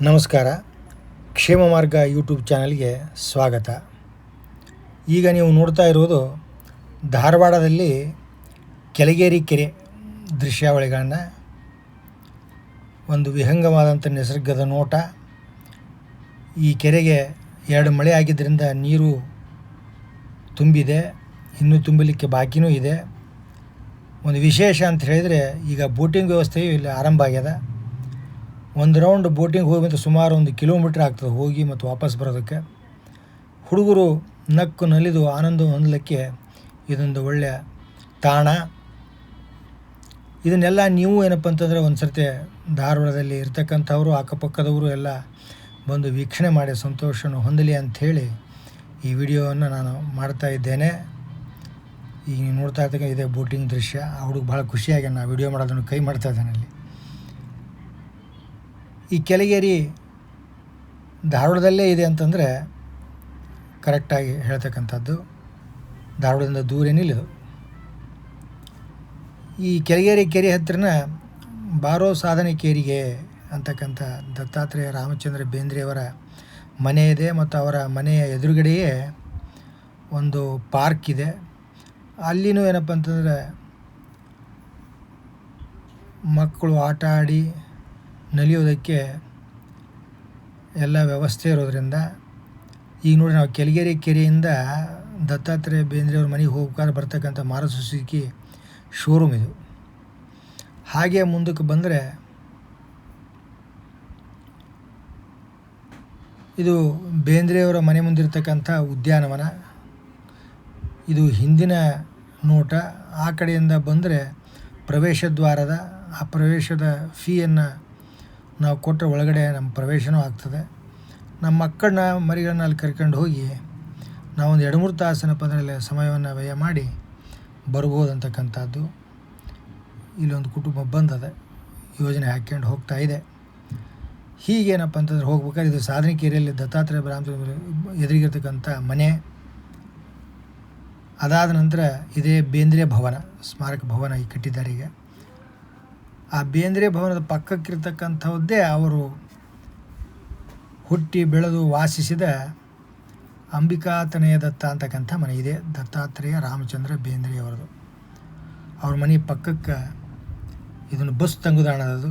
ನಮಸ್ಕಾರ. ಕ್ಷೇಮ ಮಾರ್ಗ ಯೂಟ್ಯೂಬ್ ಚಾನಲ್ಗೆ ಸ್ವಾಗತ. ಈಗ ನೀವು ನೋಡ್ತಾ ಇರುವುದು ಧಾರವಾಡದಲ್ಲಿ ಕೆಳಗೇರಿ ಕೆರೆ ದೃಶ್ಯಾವಳಿಗಳನ್ನು, ಒಂದು ವಿಹಂಗವಾದಂಥ ನಿಸರ್ಗದ ನೋಟ. ಈ ಕೆರೆಗೆ 2 ಮಳೆ ಆಗಿದ್ದರಿಂದ ನೀರು ತುಂಬಿದೆ, ಇನ್ನೂ ತುಂಬಲಿಕ್ಕೆ ಬಾಕಿನೂ ಇದೆ. ಒಂದು ವಿಶೇಷ ಅಂತ ಹೇಳಿದರೆ, ಈಗ ಬೋಟಿಂಗ್ ವ್ಯವಸ್ಥೆಯು ಇಲ್ಲಿ ಆರಂಭ ಆಗ್ಯದ. ಒಂದು ರೌಂಡ್ ಬೋಟಿಂಗ್ ಹೋಗಿ ಮತ್ತು ಸುಮಾರು 1 ಕಿಲೋಮೀಟ್ರ್ ಆಗ್ತದೆ ಹೋಗಿ ಮತ್ತು ವಾಪಸ್ ಬರೋದಕ್ಕೆ. ಹುಡುಗರು ನಕ್ಕು ನಲಿದು ಆನಂದ ಹೊಂದಲಿಕ್ಕೆ ಇದೊಂದು ಒಳ್ಳೆಯ ತಾಣ. ಇದನ್ನೆಲ್ಲ ನೀವು ಏನಪ್ಪ ಅಂತಂದರೆ ಒಂದು ಸರ್ತಿ ಧಾರವಾಡದಲ್ಲಿ ಇರ್ತಕ್ಕಂಥವರು, ಅಕ್ಕಪಕ್ಕದವರು ಎಲ್ಲ ಬಂದು ವೀಕ್ಷಣೆ ಮಾಡಿ ಸಂತೋಷವನ್ನು ಹೊಂದಲಿ ಅಂಥೇಳಿ ಈ ವಿಡಿಯೋವನ್ನು ನಾನು ಮಾಡ್ತಾ ಇದ್ದೇನೆ. ಈಗ ನೀವು ನೋಡ್ತಾ ಇರ್ತಕ್ಕ ಇದೇ ಬೋಟಿಂಗ್ ದೃಶ್ಯ. ಆ ಹುಡುಗ ಭಾಳ ಖುಷಿಯಾಗಿ ನಾನು ವಿಡಿಯೋ ಮಾಡೋದನ್ನು ಕೈ ಮಾಡ್ತಾ ಇದ್ದಾನೆ ಅಲ್ಲಿ. ಈ ಕೆಳಗೇರಿ ಧಾರವಾಡದಲ್ಲೇ ಇದೆ ಅಂತಂದರೆ ಕರೆಕ್ಟಾಗಿ ಹೇಳ್ತಕ್ಕಂಥದ್ದು. ಧಾರವಾಡದಿಂದ ದೂರ ಏನಿಲ್ಲದು. ಈ ಕೆಳಗೇರಿ ಕೆರೆ ಹತ್ತಿರನ ಬಾರೋ ಸಾಧನೆ ಕೇರಿಗೆ ಅಂತಕ್ಕಂಥ ದತ್ತಾತ್ರೇಯ ರಾಮಚಂದ್ರ ಬೇಂದ್ರೆಯವರ ಮನೆ ಇದೆ. ಮತ್ತು ಅವರ ಮನೆಯ ಎದುರುಗಡೆಯೇ ಒಂದು ಪಾರ್ಕ್ ಇದೆ. ಅಲ್ಲಿನೂ ಏನಪ್ಪ ಅಂತಂದರೆ ಮಕ್ಕಳು ಆಟ ಆಡಿ ನಲಿಯೋದಕ್ಕೆ ಎಲ್ಲ ವ್ಯವಸ್ಥೆ ಇರೋದರಿಂದ, ಈಗ ನೋಡಿ ನಾವು ಕೆಳಗೇರಿ ಕೆರೆಯಿಂದ ದತ್ತಾತ್ರೇಯ ಬೇಂದ್ರೆಯವ್ರ ಮನೆಗೆ ಹೋಗ್ಬೇಕಾದ್ರೆ ಬರ್ತಕ್ಕಂಥ ಮಾರುತಿ ಸುಜುಕಿ ಶೋರೂಮ್ ಇದು. ಹಾಗೆ ಮುಂದಕ್ಕೆ ಬಂದರೆ ಇದು ಬೇಂದ್ರೆಯವರ ಮನೆ ಮುಂದಿರ್ತಕ್ಕಂಥ ಉದ್ಯಾನವನ. ಇದು ಹಿಂದಿನ ನೋಟ. ಆ ಕಡೆಯಿಂದ ಬಂದರೆ ಪ್ರವೇಶ ದ್ವಾರದ, ಆ ಪ್ರವೇಶದ ಫೀಯನ್ನು ನಾವು ಕೊಟ್ಟರೆ ಒಳಗಡೆ ನಮ್ಮ ಪ್ರವೇಶನೂ ಆಗ್ತದೆ. ನಮ್ಮ ಮಕ್ಕಳನ್ನ ಮರಿಗಳನ್ನ ಅಲ್ಲಿ ಕರ್ಕೊಂಡು ಹೋಗಿ ನಾವೊಂದು 2-3 ತಾಸು ಅದರಲ್ಲಿ ಸಮಯವನ್ನು ವ್ಯಯ ಮಾಡಿ ಬರ್ಬೋದು ಅಂತಕ್ಕಂಥದ್ದು. ಇಲ್ಲೊಂದು ಕುಟುಂಬ ಬಂದದ, ಯೋಜನೆ ಹಾಕ್ಕೊಂಡು ಹೋಗ್ತಾ ಇದೆ. ಹೀಗೇನಪ್ಪ ಅಂತಂದ್ರೆ ಹೋಗ್ಬೇಕಾದ್ರೆ ಇದು ಸಾಧನೆ ಕೇರಿಯಲ್ಲಿ ದತ್ತಾತ್ರೇಯ ರಾಮಚಂದ್ರ ಎದುರಿಗಿರ್ತಕ್ಕಂಥ ಮನೆ. ಅದಾದ ನಂತರ ಇದೇ ಬೇಂದ್ರೆ ಭವನ, ಸ್ಮಾರಕ ಭವನ ಈಗ ಕಟ್ಟಿದ್ದಾರೆ. ಈಗ ಆ ಬೇಂದ್ರೆ ಭವನದ ಪಕ್ಕಕ್ಕಿರ್ತಕ್ಕಂಥದ್ದೇ ಅವರು ಹುಟ್ಟಿ ಬೆಳೆದು ವಾಸಿಸಿದ ಅಂಬಿಕಾತನಯ ದತ್ತ ಅಂತಕ್ಕಂಥ ಮನೆ ಇದೆ. ದತ್ತಾತ್ರೇಯ ರಾಮಚಂದ್ರ ಬೇಂದ್ರೆಯವರದು. ಅವ್ರ ಮನೆ ಪಕ್ಕಕ್ಕೆ ಇದನ್ನು ಬಸ್ ತಂಗುದಾಣದದು.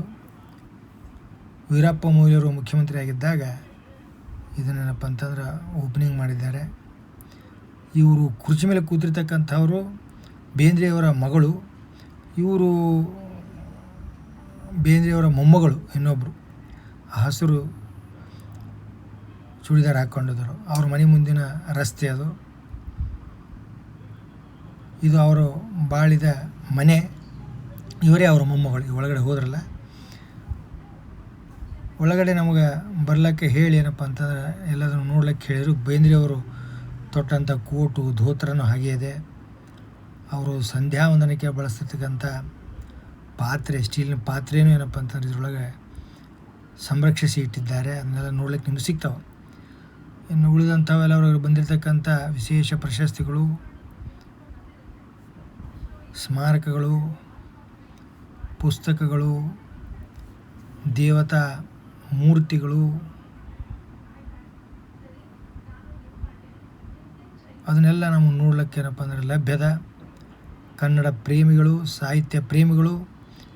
ವೀರಪ್ಪ ಮೊಯ್ಲಿಯವರು ಮುಖ್ಯಮಂತ್ರಿ ಆಗಿದ್ದಾಗ ಇದನ್ನೇನಪ್ಪ ಅಂತಂದ್ರೆ ಓಪನಿಂಗ್ ಮಾಡಿದ್ದಾರೆ. ಇವರು ಕುರ್ಚಿ ಮೇಲೆ ಕೂತಿರ್ತಕ್ಕಂಥವರು ಬೇಂದ್ರೆಯವರ ಮಗಳು. ಇವರು ಬೇಂದ್ರೆಯವರ ಮೊಮ್ಮಗಳು ಇನ್ನೊಬ್ಬರು, ಹಸಿರು ಚೂಡಿದಾರ ಹಾಕ್ಕೊಂಡಿದ್ದರು. ಅವ್ರ ಮನೆ ಮುಂದಿನ ರಸ್ತೆ ಅದು. ಇದು ಅವರು ಬಾಳಿದ ಮನೆ. ಇವರೇ ಅವರ ಮೊಮ್ಮಗಳು. ಒಳಗಡೆ ಹೋದ್ರಲ್ಲ, ಒಳಗಡೆ ನಮಗೆ ಬರ್ಲಿಕ್ಕೆ ಹೇಳಿ ಏನಪ್ಪ ಅಂತಂದ್ರೆ ಎಲ್ಲದನ್ನು ನೋಡ್ಲಿಕ್ಕೆ ಹೇಳಿದರು. ಬೇಂದ್ರೆಯವರು ತೊಟ್ಟಂಥ ಕೋಟು ಧೋತ್ರನೂ ಹಾಗೆ ಇದೆ. ಅವರು ಸಂಧ್ಯಾ ವಂದನಕ್ಕೆ ಬಳಸ್ತಿರ್ತಕ್ಕಂಥ ಪಾತ್ರೆ, ಸ್ಟೀಲಿನ ಪಾತ್ರೆನೂ ಏನಪ್ಪ ಅಂತಂದ್ರೆ ಇದರೊಳಗೆ ಸಂರಕ್ಷಿಸಿ ಇಟ್ಟಿದ್ದಾರೆ. ಅದನ್ನೆಲ್ಲ ನೋಡ್ಲಿಕ್ಕೆ ನಿಮ್ಗೆ ಸಿಗ್ತಾವೆ. ಇನ್ನು ಉಳಿದಂಥವೆಲ್ಲ ಅವ್ರಿಗೆ ಬಂದಿರತಕ್ಕಂಥ ವಿಶೇಷ ಪ್ರಶಸ್ತಿಗಳು, ಸ್ಮಾರಕಗಳು, ಪುಸ್ತಕಗಳು, ದೇವತಾ ಮೂರ್ತಿಗಳು, ಅದನ್ನೆಲ್ಲ ನಾವು ನೋಡ್ಲಿಕ್ಕೆ ಏನಪ್ಪ ಅಂದರೆ ಲಭ್ಯದ. ಕನ್ನಡ ಪ್ರೇಮಿಗಳು, ಸಾಹಿತ್ಯ ಪ್ರೇಮಿಗಳು,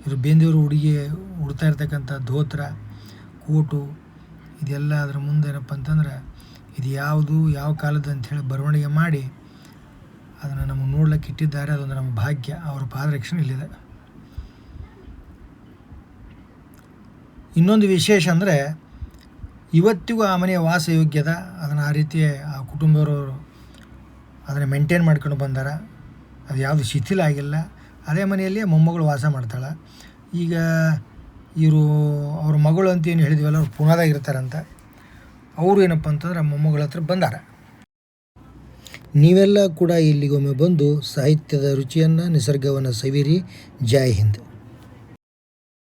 ಇದು ಬೇಂದ್ರೆಯವರು ಉಡ್ತಾ ಇರ್ತಕ್ಕಂಥ ಧೋತ್ರ, ಕೋಟು, ಇದೆಲ್ಲ ಅದರ ಮುಂದೆ ಏನಪ್ಪ ಅಂತಂದ್ರೆ ಇದು ಯಾವುದು ಯಾವ ಕಾಲದ ಅಂಥೇಳಿ ಬರವಣಿಗೆ ಮಾಡಿ ಅದನ್ನು ನಮಗೆ ನೋಡ್ಲಿಕ್ಕೆ ಇಟ್ಟಿದ್ದಾರೆ. ಅದೊಂದು ನಮ್ಮ ಭಾಗ್ಯ. ಅವರ ಪಾದರಕ್ಷಣೆ ಇಲ್ಲಿದೆ. ಇನ್ನೊಂದು ವಿಶೇಷ ಅಂದರೆ ಇವತ್ತಿಗೂ ಆ ಮನೆಯ ವಾಸಯೋಗ್ಯದ. ಅದನ್ನು ಆ ರೀತಿ ಆ ಕುಟುಂಬದವರು ಅದನ್ನು ಮೇಂಟೈನ್ ಮಾಡ್ಕೊಂಡು ಬಂದಾರ. ಅದು ಯಾವುದು ಶಿಥಿಲ ಆಗಿಲ್ಲ. ಅದೇ ಮನೆಯಲ್ಲಿ ಮೊಮ್ಮಗಳು ವಾಸ ಮಾಡ್ತಾಳೆ. ಈಗ ಇವರು ಅವ್ರ ಮಗಳು ಅಂತ ಏನು ಹೇಳಿದ್ವಲ್ಲ, ಅವ್ರು ಪುಣಾದಾಗ ಇರ್ತಾರಂತ. ಅವರು ಏನಪ್ಪ ಅಂತಂದ್ರೆ ಮೊಮ್ಮಗಳ ಹತ್ರ ಬಂದಾರ. ನೀವೆಲ್ಲ ಕೂಡ ಇಲ್ಲಿಗೊಮ್ಮೆ ಬಂದು ಸಾಹಿತ್ಯದ ರುಚಿಯನ್ನು, ನಿಸರ್ಗವನ್ನು ಸವಿರಿ. ಜೈ ಹಿಂದ್.